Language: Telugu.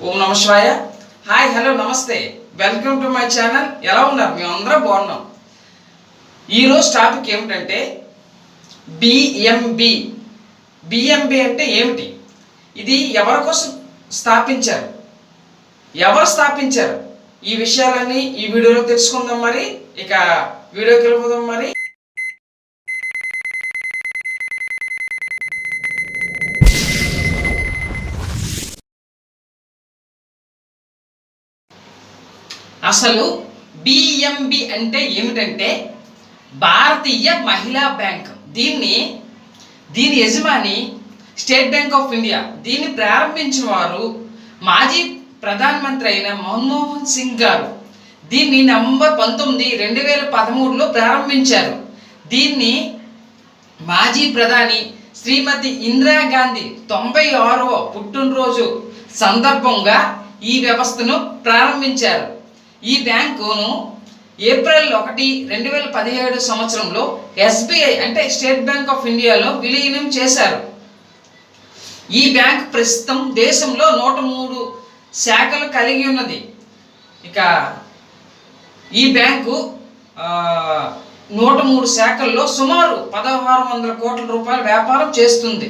ఓం నమ శివాయ. హాయ్, హలో, నమస్తే, వెల్కమ్ టు మై ఛానల్. ఎలా ఉన్నారు? మేము అందరం బాగున్నాం. ఈరోజు టాపిక్ ఏమిటంటే బిఎంబి. బిఎంబి అంటే ఏమిటి? ఇది ఎవరి కోసం స్థాపించారు, ఎవరు స్థాపించారు? ఈ విషయాలన్నీ ఈ వీడియోలో తెలుసుకుందాం. మరి ఇక వీడియోకి వెళ్ళిపోదాం. మరి అసలు బిఎంబి అంటే ఏమిటంటే భారతీయ మహిళా బ్యాంక్. దీని యజమాని స్టేట్ బ్యాంక్ ఆఫ్ ఇండియా. దీన్ని ప్రారంభించిన వారు మాజీ ప్రధానమంత్రి అయిన మన్మోహన్ సింగ్ గారు. దీన్ని నవంబర్ 19, 2013లో ప్రారంభించారు. దీన్ని మాజీ ప్రధాని శ్రీమతి ఇందిరాగాంధీ 96వ పుట్టినరోజు సందర్భంగా ఈ వ్యవస్థను ప్రారంభించారు. ఈ బ్యాంకును ఏప్రిల్ 1, 2017 సంవత్సరంలో ఎస్బీఐ అంటే స్టేట్ బ్యాంక్ ఆఫ్ ఇండియాలో విలీనం చేశారు. ఈ బ్యాంక్ ప్రస్తుతం దేశంలో 103 శాఖలు కలిగి ఉన్నది. ఇక ఈ బ్యాంకు 103 శాఖల్లో సుమారు 1600 కోట్ల రూపాయల వ్యాపారం చేస్తుంది.